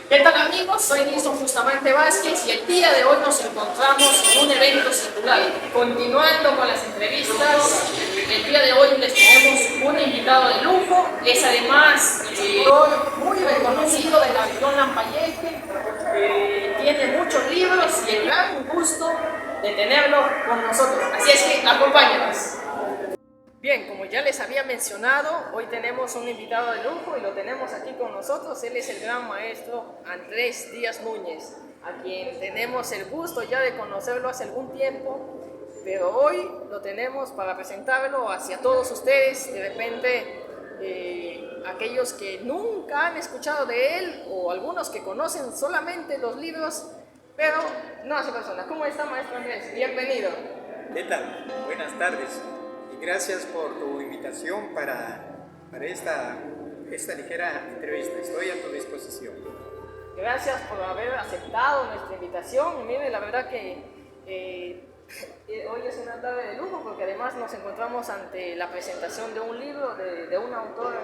¿Qué tal amigos? Soy Nilson Bustamante Vázquez y el día de hoy nos encontramos en un evento singular. Continuando con las entrevistas, el día de hoy les tenemos un invitado de lujo, es además escritor muy reconocido de la región Lambayeque, tiene muchos libros y el gran gusto de tenerlo con nosotros. Así es que acompáñanos. Bien, como ya les había mencionado, hoy tenemos un invitado de lujo y lo tenemos aquí con nosotros. Él es el gran maestro Andrés Díaz Núñez, a quien tenemos el gusto ya de conocerlo hace algún tiempo, pero hoy lo tenemos para presentarlo hacia todos ustedes. De repente, aquellos que nunca han escuchado de él o algunos que conocen solamente los libros, pero no hace persona. ¿Cómo está, maestro Andrés? Bienvenido. ¿Qué tal? Buenas tardes y gracias por tu invitación para esta ligera entrevista. Estoy a tu disposición. Gracias por haber aceptado nuestra invitación. Y mire, la verdad que hoy es una tarde de lujo porque además nos encontramos ante la presentación de un libro de un autor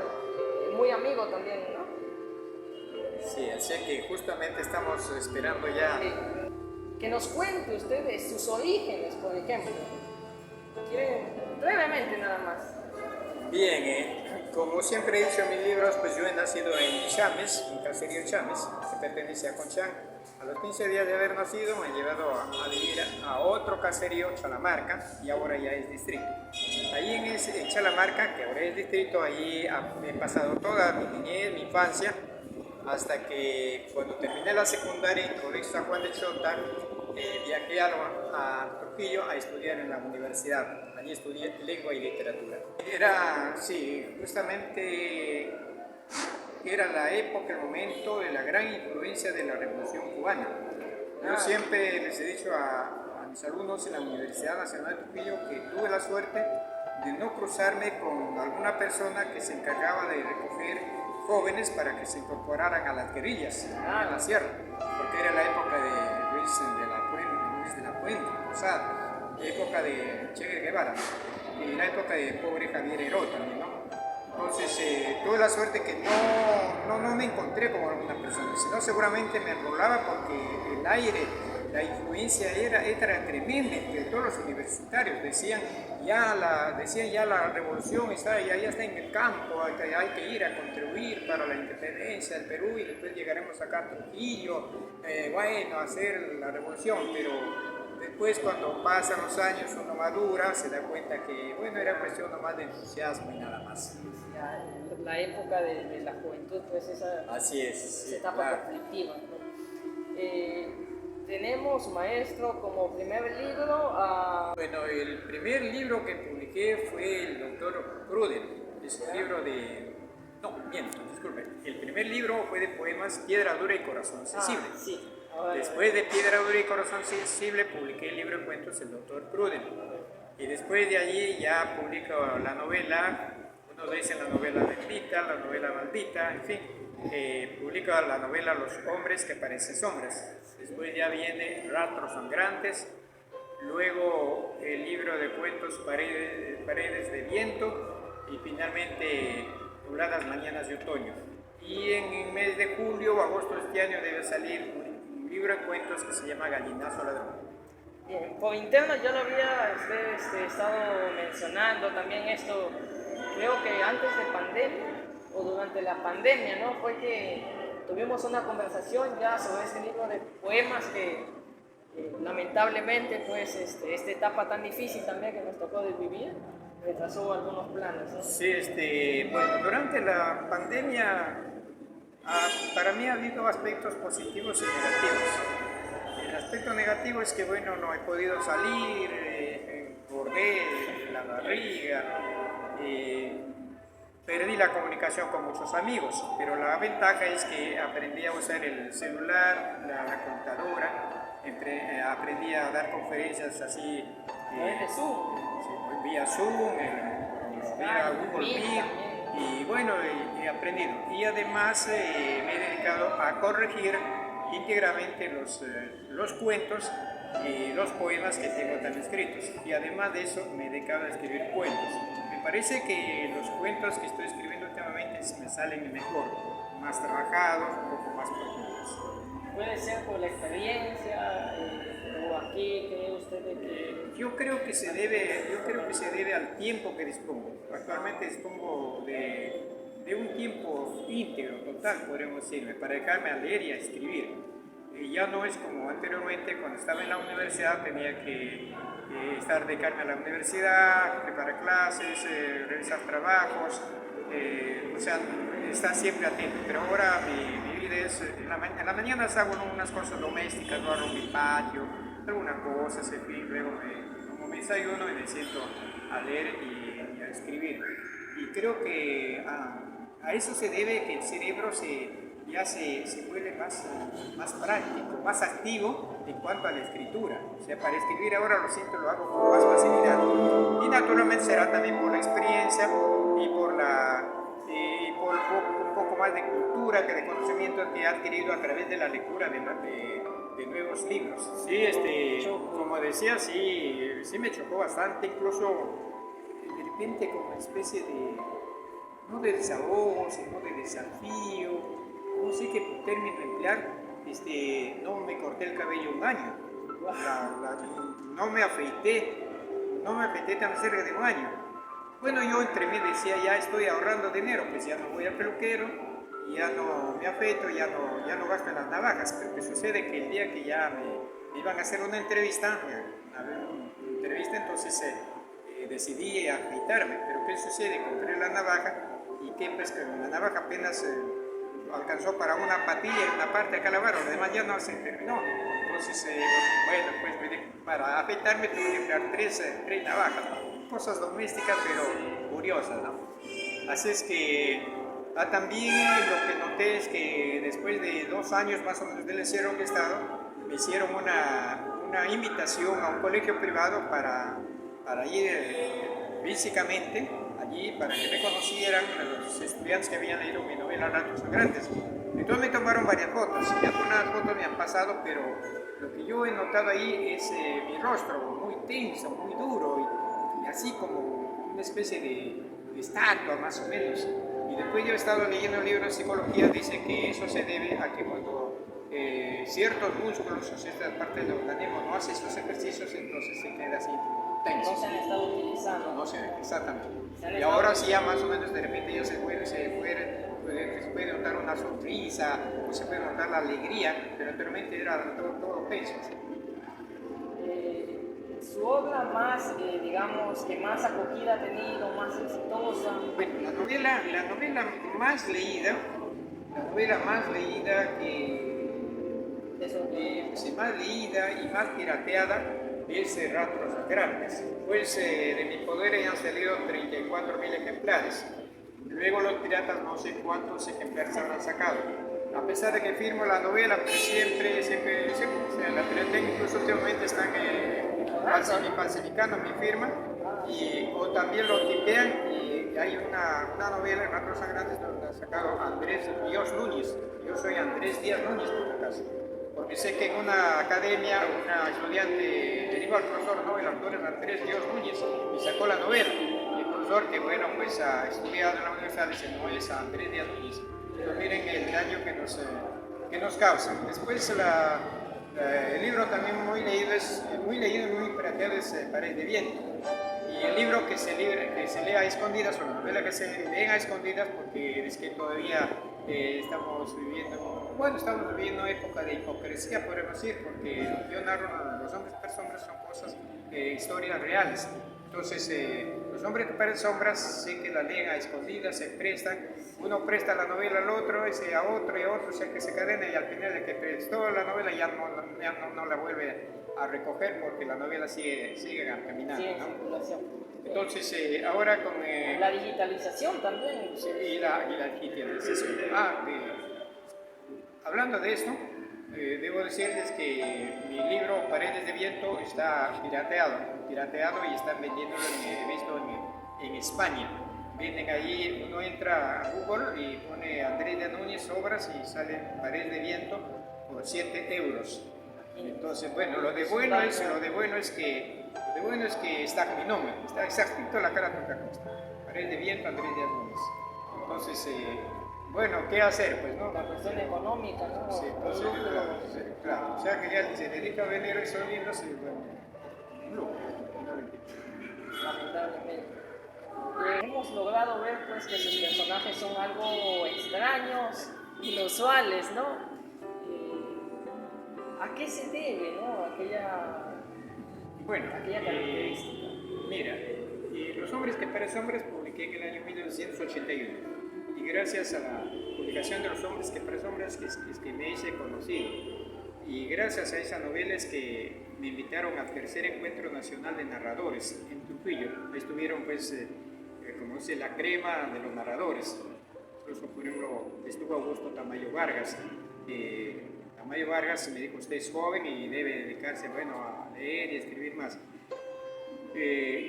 muy amigo también, ¿no? Sí, así que justamente estamos esperando ya. Que nos cuente usted de sus orígenes, por ejemplo. Brevemente nada más. Bien, como siempre he dicho en mis libros, pues yo he nacido en Chames, en caserío Chames, que pertenece a Conchán. A los 15 días de haber nacido me han llevado a vivir a otro caserío, Chalamarca, y ahora ya es distrito. Ahí en Chalamarca, que ahora es distrito, ahí he pasado toda mi niñez, mi infancia, hasta que cuando terminé la secundaria en el Colegio San Juan de Chota, viajé a Trujillo a estudiar en la universidad. Allí estudié lengua y literatura. Justamente era la época, el momento de la gran influencia de la Revolución Cubana. Yo siempre les he dicho a mis alumnos en la Universidad Nacional de Trujillo que tuve la suerte de no cruzarme con alguna persona que se encargaba de recoger jóvenes para que se incorporaran a las guerrillas en la sierra, porque era la época de Luis de la Puente, Posada, la época de Che Guevara y la época de pobre Javier Heró también, ¿no? Entonces tuve la suerte que no me encontré con alguna persona, sino seguramente me enrolaba porque el aire, la influencia era tremenda entre todos los universitarios. Decían ya la revolución ya está en el campo, hay que ir a contribuir para la independencia del Perú y después llegaremos acá a Trujillo, a hacer la revolución, pero después cuando pasan los años uno madura, se da cuenta que era cuestión nomás de entusiasmo y nada más. La época de la juventud, pues esa etapa conflictiva, ¿no? Tenemos, maestro, como primer libro Bueno, el primer libro que publiqué fue el doctor Pruden. Es un libro de... No, miento, disculpe. El primer libro fue de poemas Piedra Dura y Corazón Sensible. Sí. Después de Piedra Dura y Corazón Sensible publiqué el libro de cuentos El doctor Pruden. Y después de allí ya publico la novela, unos dicen la novela bendita, la novela maldita, en fin. Publico la novela Los hombres que parecen sombras. Después ya viene Rastros sangrantes, luego el libro de cuentos Paredes de viento y finalmente Nubladas mañanas de otoño. Y en el mes de julio o agosto de este año debe salir un libro de cuentos que se llama Gallinazo Ladrón. Bien, por interno ya lo había estado mencionando también esto, creo que antes de pandemia o durante la pandemia, ¿no? Fue que tuvimos una conversación ya sobre este libro de poemas que lamentablemente pues esta etapa tan difícil también que nos tocó de vivir retrasó algunos planes, ¿no? Sí, bueno, durante la pandemia para mí ha habido aspectos positivos y negativos. El aspecto negativo es que no he podido salir, engordé la barriga, perdí la comunicación con muchos amigos, pero la ventaja es que aprendí a usar el celular, la computadora, aprendí a dar conferencias así vía Zoom, vía Google Meet, y he aprendido. Y además me he dedicado a corregir íntegramente los cuentos y los poemas que tengo tan escritos. Y además de eso me he dedicado a escribir cuentos. Me parece que los cuentos que estoy escribiendo últimamente me salen mejor, más trabajados, un poco más profundos. ¿Puede ser por la experiencia o aquí cree usted de que... Yo creo que se debe al tiempo que dispongo. Actualmente dispongo de un tiempo íntegro, total, podríamos decirme, para dedicarme a leer y a escribir. Ya no es como anteriormente, cuando estaba en la universidad tenía que dedicarme a la universidad, preparar clases, revisar trabajos, o sea, estar siempre atento. Pero ahora mi vida es, en la mañana hago unas cosas domésticas, no hago mi patio, algunas cosas, en fin, luego como me desayuno y me siento a leer y a escribir. Y creo que a eso se debe que el cerebro ya se vuelve más práctico, más activo en cuanto a la escritura. O sea, para escribir ahora lo hago con más facilidad. Y naturalmente será también por la experiencia y por un poco más de cultura, que de conocimiento que he adquirido a través de la lectura de nuevos libros. Sí, como decía, sí me chocó bastante, incluso de repente como una especie no de desahogo, sino de desafío, no sé qué término emplear. No me corté el cabello un año, no me afeité tan cerca de un año. Bueno, yo entre mí decía, ya estoy ahorrando dinero, pues ya no voy al peluquero, ya no me afeito, ya no gasto en las navajas. Pero que sucede que el día que ya me iban a hacer una entrevista, entonces decidí afeitarme. Pero ¿qué sucede? Compré la navaja y que pues que la navaja apenas alcanzó para una patilla en la parte de acá la barra, además ya no se terminó. Entonces, bueno, pues para afeitarme tuve que emplear tres navajas, ¿no? Cosas domésticas pero curiosas, ¿no? Así es que también lo que noté es que después de 2 años más o menos del encierro que he estado, me hicieron una invitación a un colegio privado para ir físicamente allí, para que me conocieran los estudiantes que habían leído mi novela Ratos Sangrantes. Entonces me tomaron varias fotos, y algunas fotos me han pasado, pero lo que yo he notado ahí es mi rostro muy tenso, muy duro, y así como una especie de estatua más o menos. Y después yo he estado leyendo un libro de psicología, dice que eso se debe a que cuando ciertos músculos o ciertas partes del organismo no hacen esos ejercicios, entonces se queda así tenso. No se han estado utilizando. No sé, exactamente. Y ahora sí ya más o menos de repente ya se puede notar una sonrisa, o se puede notar la alegría, pero anteriormente era todo tenso. Su obra más, digamos, que más acogida ha tenido, más exitosa. Bueno, la novela más leída más leída y más pirateada es Ratos Grandes. Pues de mi poder ya han salido 34.000 ejemplares. Luego los piratas no sé cuántos ejemplares habrán sacado. A pesar de que firmo la novela, pero siempre o sea, la piratería incluso últimamente están falsificando mi firma, o también lo tipean, y hay una novela en Ratos Grandes donde ha sacado Andrés Díaz Núñez. Yo soy Andrés Díaz Núñez por acaso, porque sé que en una academia una estudiante le dijo al profesor, no, el autor es Andrés Díaz Núñez, y sacó la novela. Y el profesor, que bueno, pues ha estudiado en la universidad, dice, no, es Andrés Díaz Núñez. Pero miren el daño que nos causa. Después el libro también muy leído y muy pirateado es Pared de Viento. Y el libro que se lee a escondidas, o la novela que se leen a escondidas, porque es que todavía estamos viviendo época de hipocresía, podemos decir, porque lo que yo narro, Los hombres que parecen sombras, son cosas, historias reales. Entonces, los hombres que parecen sombras sé que la leen a escondidas, se prestan, uno presta la novela al otro, ese a otro y a otro, o sea que se cadena, y al final el que prestó la novela ya no la vuelve a recoger, porque la novela sigue caminando, Sí, ¿no? Entonces, ahora con la digitalización también. sí, y la digitalización. Hablando de esto, debo decirles que mi libro Paredes de Viento está pirateado y están vendiéndolo, he visto en España. Vienen ahí, uno entra a Google y pone Andrés de Núñez obras y sale Paredes de Viento por 7 euros. Entonces, bueno, lo de bueno es que está mi nombre, está exactito la cara toca Paredes de Viento, Andrés de Núñez. Entonces, bueno, ¿qué hacer? Pues no, cuestión económica, ¿no? Sí, entonces, claro, o sea que ya se dedica a vender esos libros y bueno, un lujo, Lamentablemente. Hemos logrado ver pues que sus personajes son algo extraños, inusuales, ¿no? ¿A qué se debe, no? Bueno, aquella característica. mira, Los hombres que parecen hombres publiqué en el año 1981 y gracias a la publicación de Los hombres que parecen hombres es que me hice conocido y gracias a esa novela es que me invitaron al tercer encuentro nacional de narradores en Trujillo. Estuvieron pues, como dice, la crema de los narradores. Incluso, por ejemplo, estuvo Augusto Tamayo Vargas. Tamayo Vargas me dijo, usted es joven y debe dedicarse, bueno, a leer y escribir más.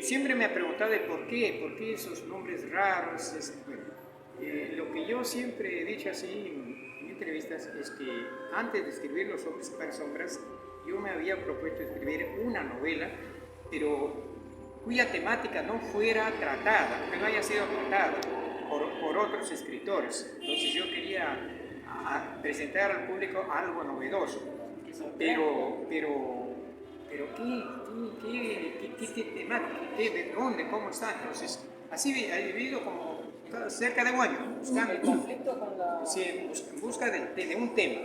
Siempre me ha preguntado de por qué esos nombres raros. Lo que yo siempre he dicho así en entrevistas es que antes de escribir Los hombres para sombras, yo me había propuesto escribir una novela, pero cuya temática no fuera tratada, que no haya sido tratada por otros escritores. Entonces yo quería presentar al público algo novedoso, pero ¿qué temática? ¿De dónde? ¿Cómo está? Entonces, así he vivido como cerca de un año buscando. El conflicto con la... Sí, en busca de un tema.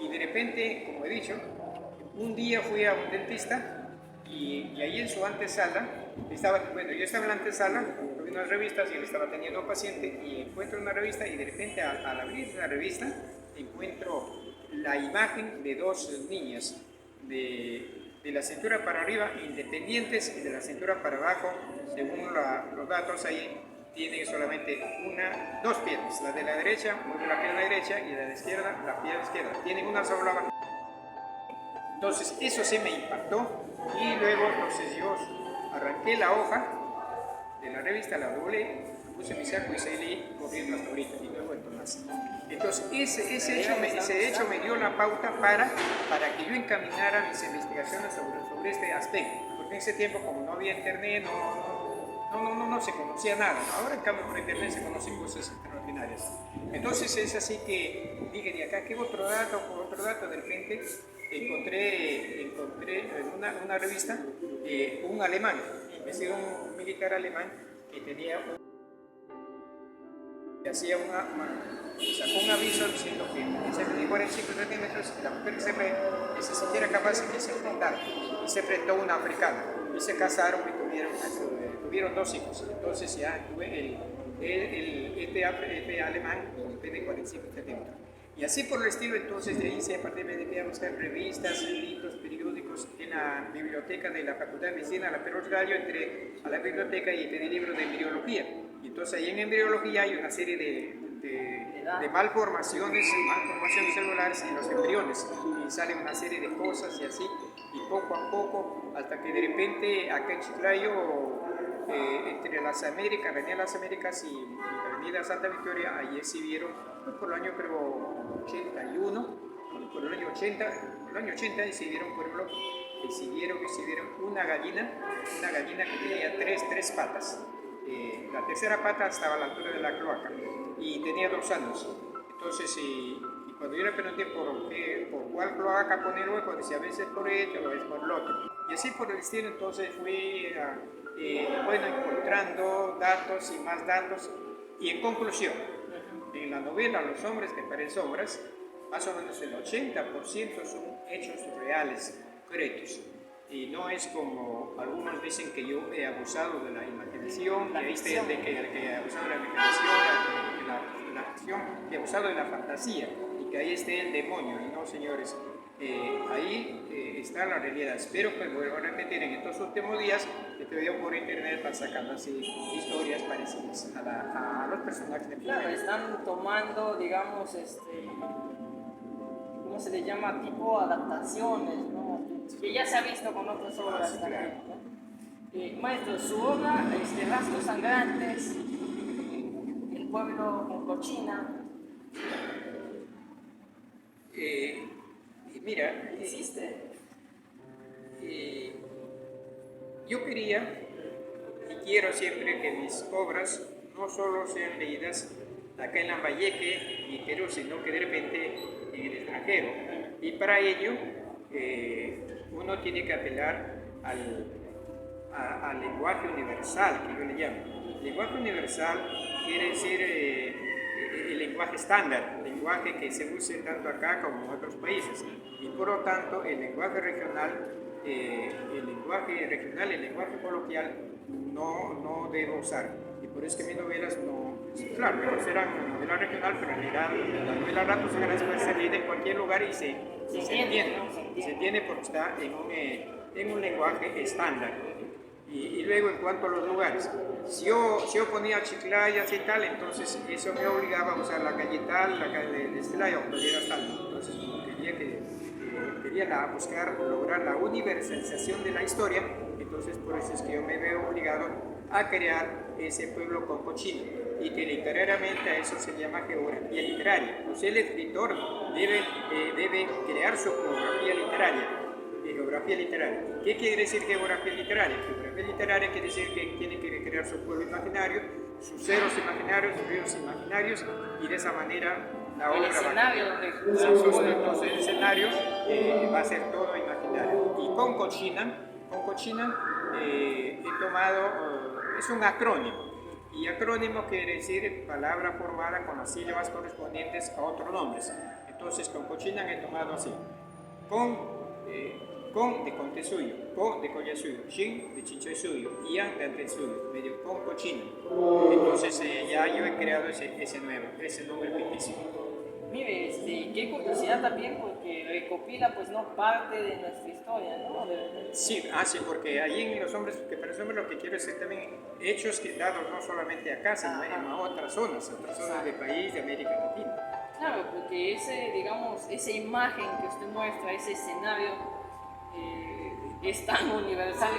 Y de repente, como he dicho, un día fui a un dentista y ahí en su antesala, yo estaba en la antesala, vi unas revistas y él estaba teniendo un paciente y encuentro una revista y de repente al abrir la revista encuentro la imagen de dos niñas de la cintura para arriba independientes y de la cintura para abajo, según los datos ahí, tienen solamente dos piernas, la de la derecha, la pierna derecha y la de la izquierda, la pierna izquierda. Tienen una sola. Entonces eso sí me impactó y luego entonces yo arranqué la hoja de la revista, la doblé, puse mi saco y salí corriendo hasta ahorita y no he vuelto más. Entonces ese hecho me dio la pauta para que yo encaminara mis investigaciones sobre este aspecto, porque en ese tiempo como no había internet, no se conocía nada. Ahora en cambio por internet se conocen cosas extraordinarias. Entonces es así que dije, de acá, ¿qué otro dato? De repente encontré en una revista un alemán, un militar alemán que tenía sacó un aviso diciendo que de 45 centímetros la mujer que se sintiera capaz de que se enfrentara y se enfrentó a una africana y se casaron y tuvieron 2 hijos. Entonces ya tuve este alemán de 45 centímetros. Y así por el estilo, entonces de ahí a partir me dediqué a buscar revistas, libros, periódicos en la biblioteca de la Facultad de Medicina, la Perros Gallo, entré a la biblioteca y pedí libros de embriología. Y entonces ahí en embriología hay una serie de malformaciones celulares en los embriones y salen una serie de cosas y así, y poco a poco, hasta que de repente acá en Chiclayo, entre las Américas, Avenida Las Américas y la Avenida Santa Victoria, ahí exhibieron, por el año creo 81, por el año 80 exhibieron, por ejemplo, exhibieron una gallina que tenía tres patas. La tercera pata estaba a la altura de la cloaca y tenía 2 años. Entonces, y cuando yo le pregunté por cuál cloaca poner hueco, decía a veces por este o a veces por el otro. Y así por el estilo, entonces fui encontrando datos y más datos. Y en conclusión, en la novela Los hombres que parecen sombras, más o menos el 80% son hechos reales, concretos. Y no es como algunos dicen que yo he abusado de la imaginación, que he abusado de la imaginación, de la acción, he abusado de la fantasía y que ahí esté el demonio. Y no, señores, ahí está la realidad. Espero que vuelva a repetir en estos últimos días que te veo por internet para sacar así historias parecidas a los personajes de Claro, están tomando, digamos, ¿cómo se le llama? Tipo adaptaciones, ¿no? Que ya se ha visto con otras obras también, ¿no? Maestro, su obra, Rastros Sangrantes, El pueblo con cochina. Mira, ¿Existe? Yo quería y quiero siempre que mis obras no solo sean leídas acá en Lambayeque Quintero, sino que de repente en el extranjero. Y para ello uno tiene que apelar al lenguaje universal, que yo le llamo. El lenguaje universal quiere decir el lenguaje estándar, el lenguaje que se use tanto acá como en otros países. Y por lo tanto, el lenguaje regional, el lenguaje coloquial, no debo usar. Y por eso que mis novelas no, claro, serán una novela regional, pero en realidad la novela Ratos Sagrados puede salir en cualquier lugar y se entiende. Se entiende porque está en un lenguaje estándar. Y luego en cuanto a los lugares, si yo ponía Chiclayas y tal, entonces eso me obligaba a usar la calle tal, la calle de Celaya o Colleras tal. Entonces quería buscar lograr la universalización de la historia, entonces por eso es que yo me veo obligado a crear ese pueblo concochino, y que literariamente a eso se llama geografía literaria. Entonces el escritor debe crear su geografía literaria. Geografía literaria. ¿Qué quiere decir geografía literaria? Geografía literaria quiere decir que tiene que crear su pueblo imaginario, sus ceros imaginarios, sus ríos imaginarios, y de esa manera la obra entonces el escenario va a ser todo imaginario. Y con Cochinan he tomado, es un acrónimo, y acrónimo quiere decir palabra formada con las sílabas correspondientes a otros nombres. Entonces con Cochinan he tomado así: con de Contesuyo, co de Collasuyo, chin de Chinchoysuyo, ian de Antesuyo, medio con Cochinan. Entonces ya yo he creado ese nombre ficticio. Mire, qué curiosidad también, porque recopila pues no parte de nuestra historia, ¿no? Sí, porque ahí en Los Hombres que Parecen lo que quiero decir también hechos que dados no solamente acá, sino en otras zonas del país, de América Latina. Claro, porque esa imagen que usted muestra, ese escenario, es tan universal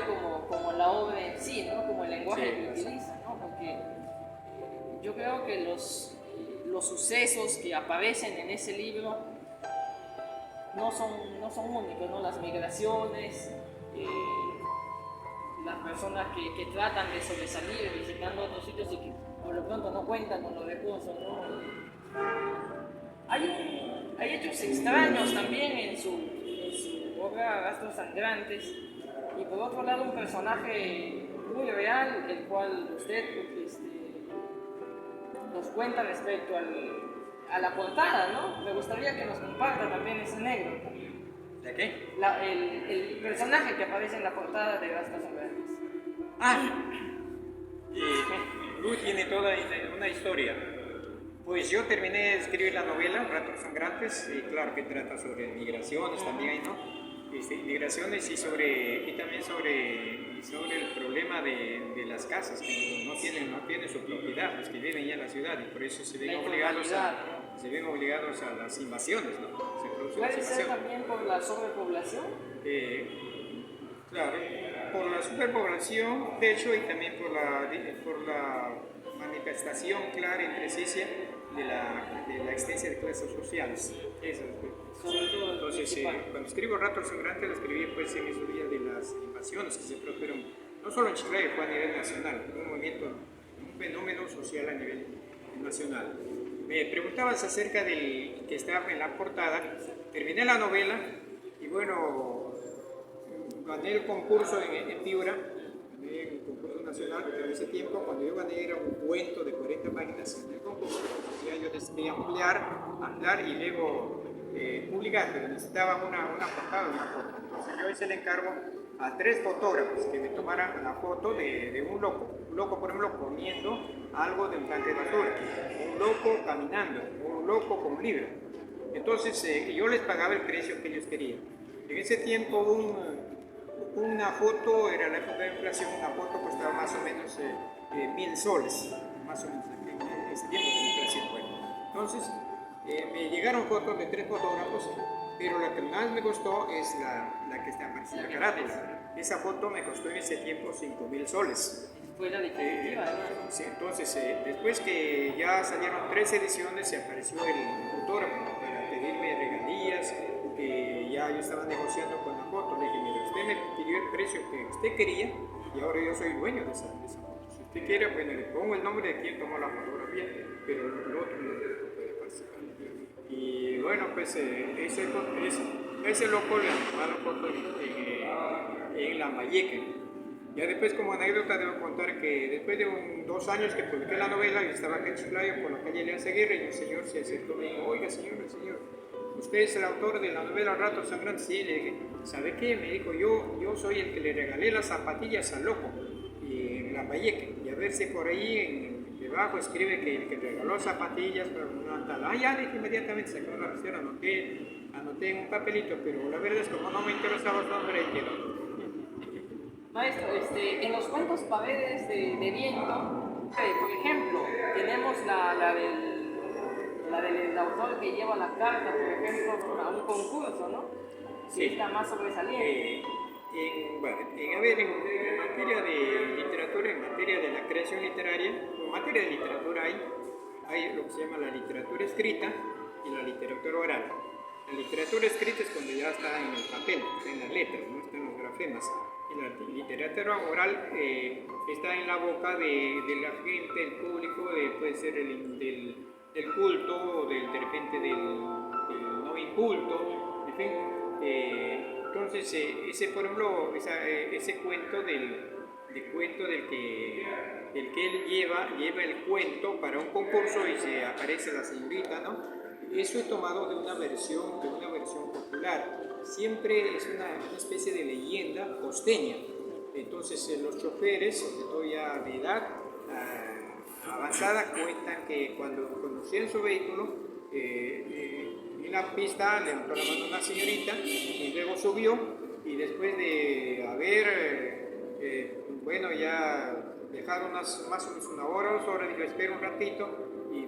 como la obra en sí, ¿no? Como el lenguaje que utiliza, ¿no? Porque yo creo que los sucesos que aparecen en ese libro no son únicos, ¿no? Las migraciones, las personas que tratan de sobresalir visitando otros sitios y que por lo pronto no cuentan con los recursos, ¿no? Hay hechos extraños también en su obra Rastros Sangrantes, y por otro lado un personaje muy real, el cual usted nos cuenta respecto a la portada, ¿no? Me gustaría que nos comparta también esa anécdota. ¿De qué? El personaje que aparece en la portada de Rastros Sangrantes. Tiene toda una historia. Pues yo terminé de escribir la novela Ratos Sangrantes, y claro que trata sobre migraciones también ahí, ¿no? Migraciones y también sobre el problema de las casas que no tienen su propiedad, los que viven ya en la ciudad, y por eso se ven obligados a las invasiones, ¿no? ¿Puede ser también por la sobrepoblación? Claro, por la superpoblación, de hecho, y también por la manifestación clara y precisa de la existencia de clases sociales. Entonces, cuando escribo Ratos Sangrantes, lo escribí pues en esos días de las invasiones que se produjeron, no solo en Chiclayo, fue a nivel nacional, un fenómeno social a nivel nacional. Me preguntabas acerca del que estaba en la portada. Terminé la novela y bueno, gané el concurso en Piura, gané el concurso nacional, pero en ese tiempo cuando yo gané era un cuento de 40 páginas en el concurso. Ya yo decidí ampliar y luego publicar, pero necesitaba una portada, una foto. Entonces yo hice el encargo a 3 fotógrafos que me tomaran la foto de un loco, por ejemplo, comiendo algo de un tanque de basura, un loco caminando, un loco con un libro. Entonces yo les pagaba el precio que ellos querían. En ese tiempo una foto, era la época de inflación, una foto costaba más o menos 1.000 soles, más o menos en ese tiempo de inflación. Bueno, entonces me llegaron fotos de 3 fotógrafos, pero la que más me costó es la que está apareciendo en la carátula. Esa foto me costó en ese tiempo 5.000 soles. Fue la definitiva, ¿no? Sí, entonces después que ya salieron 3 ediciones, se apareció el fotógrafo para pedirme regalías, que ya yo estaba negociando con la foto. Le dije, mire, usted me pidió el precio que usted quería y ahora yo soy dueño de esa foto. Si usted quiere, bueno, le pongo el nombre de quien tomó la fotografía, pero el otro no puede participar. bueno, pues ese loco le tomaron en Lambayeque. Ya después, como anécdota, debo contar que después de 2 años que publiqué la novela, yo estaba acá en Chiclayo por la calle León Seguirre y un señor se acercó y me dijo: oiga, señor, ¿usted es el autor de la novela Ratos Sangrantes? Sí, le dije: ¿sabe qué? Me dijo: yo soy el que le regalé las zapatillas al loco y en Lambayeque. Y a ver si por ahí debajo escribe que el que regaló zapatillas, pero no tal. Ah, ya, dije, inmediatamente saqué una receta, anoté en un papelito, pero la verdad es que como no me interesaba su nombre, ahí quedó. Maestro, en los cuentos Paredes de Viento, por ejemplo, tenemos la del autor que lleva la carta, por ejemplo, a un concurso, ¿no? Sí. Está más sobresaliente. En materia de literatura, en materia de la creación literaria, en materia de literatura hay lo que se llama la literatura escrita y la literatura oral. La literatura escrita es cuando ya está en el papel, está en las letras, no está en los grafemas. Y la literatura oral está en la boca de la gente, del público, puede ser del culto, de repente del no inculto, en fin. Entonces, por ejemplo, ese cuento del que él lleva el cuento para un concurso y se aparece la señorita, ¿no? Eso he tomado de una versión popular. Siempre es una especie de leyenda costeña. Entonces, los choferes, sobre todo ya de edad avanzada, cuentan que cuando conducían su vehículo, en la pista levantó la mano una señorita y luego subió, y después de haber, ya dejaron más o menos 1 hora o 2 horas, dijo: espera un ratito, y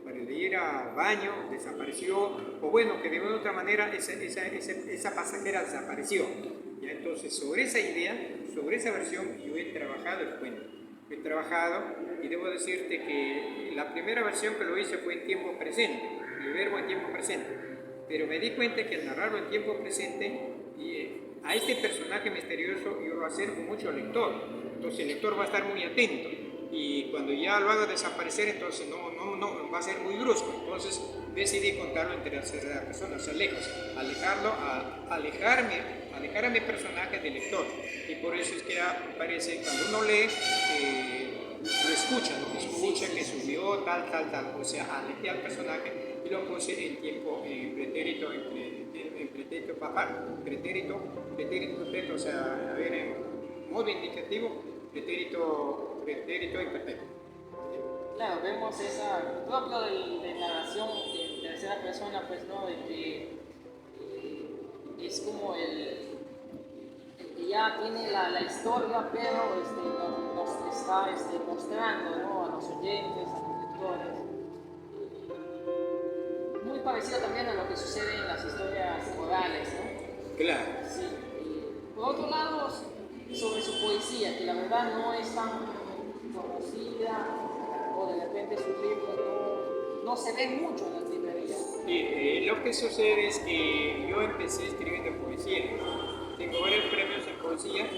para ir al baño desapareció, o bueno, que de una u otra manera esa pasajera desapareció. ¿Ya? Entonces, sobre esa idea, sobre esa versión, yo he trabajado el cuento. Y debo decirte que la primera versión que lo hice fue en tiempo presente, el verbo en tiempo presente. Pero me di cuenta que al narrarlo en tiempo presente, a este personaje misterioso yo lo acerco mucho al lector. Entonces el lector va a estar muy atento. Y cuando ya lo haga desaparecer, entonces no va a ser muy brusco. Entonces decidí contarlo en tercera persona, o sea, lejos, alejarme a mi personaje del lector. Y por eso es que aparece, cuando uno lee, lo escucha que subió tal, o sea, alejé al personaje y lo puse en tiempo, en pretérito papal, pretérito perfecto, o sea, a ver, en modo indicativo, pretérito imperfecto. Claro, vemos esa propio de narración en tercera persona, pues, ¿no? De que es como el que ya tiene la historia, pero nos está mostrando, ¿no? A los oyentes, a los lectores. Muy parecido también a lo que sucede en las historias orales, ¿no? Claro. Sí. Por otro lado, sobre su poesía, que la verdad no es tan conocida, o de repente sus libros no se ven mucho en las librerías. Lo que sucede es que yo empecé escribiendo poesía. Tengo varios premios en poesía,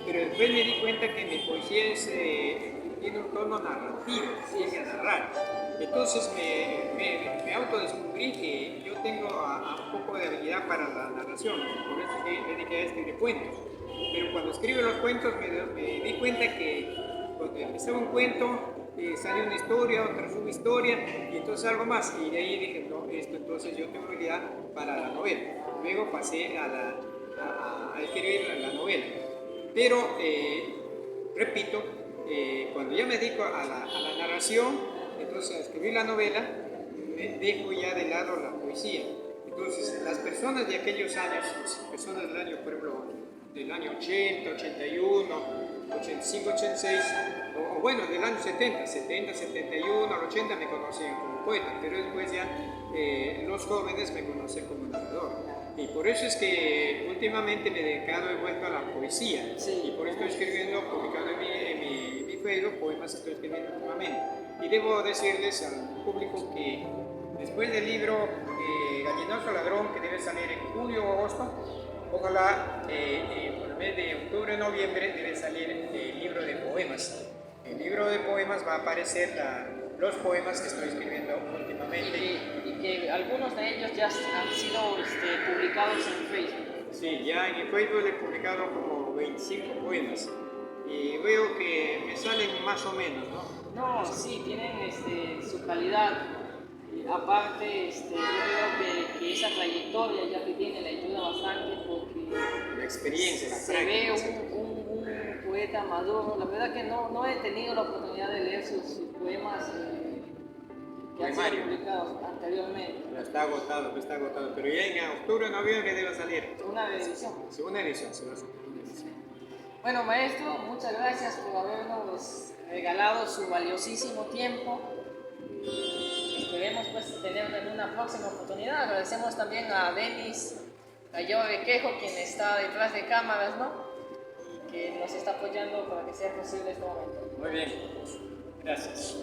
pero después me di cuenta que mi poesía tiene un tono narrativo, tiene que narrar. Entonces me autodescubrí que yo tengo un poco de habilidad para la narración, por eso me dediqué a escribir cuentos. Pero cuando escribo los cuentos me di cuenta que cuando empezaba un cuento, sale una historia, otra subhistoria, y entonces algo más. Y de ahí dije: no, entonces yo tengo habilidad para la novela. Luego pasé a escribir la novela. Pero, repito, cuando ya me dedico a la narración, entonces a escribir la novela, me dejo ya de lado la poesía. Entonces, las personas de aquellos años, personas del año, por ejemplo, del año 80, 81, 85, 86, o bueno, del año 70, 71, al 80 me conocían como poeta, pero después ya los jóvenes me conocen como narrador. Y por eso es que últimamente me he vuelto a la poesía. Sí. Y por eso estoy escribiendo, publicando en mi Facebook, poemas estoy escribiendo últimamente. Y debo decirles al público que después del libro Gallinazo Ladrón, que debe salir en julio o agosto, ojalá por el mes de octubre o noviembre debe salir el libro de poemas. El libro de poemas va a aparecer los poemas que estoy escribiendo últimamente. Y que algunos de ellos ya han sido publicados en Facebook. Sí, ya en el Facebook he publicado como 25 poemas y veo que me salen más o menos, ¿no? No, sí, tienen su calidad. Aparte, yo creo que esa trayectoria ya que tiene le ayuda bastante porque La experiencia, la se práctica. ve un poeta maduro. La verdad que no he tenido la oportunidad de leer sus poemas que han sido Poemario. publicados anteriormente. Ya está agotado, está agotado, pero ya en octubre, noviembre debe salir. Una reedición. Segunda edición, se va a hacer una edición. Bueno, maestro, muchas gracias por habernos regalado su valiosísimo tiempo. Esperemos pues tenerlo en una próxima oportunidad. Agradecemos también a Denis Gallo Requejo, quien está detrás de cámaras, ¿no? Y que nos está apoyando para que sea posible este momento. Muy bien, gracias.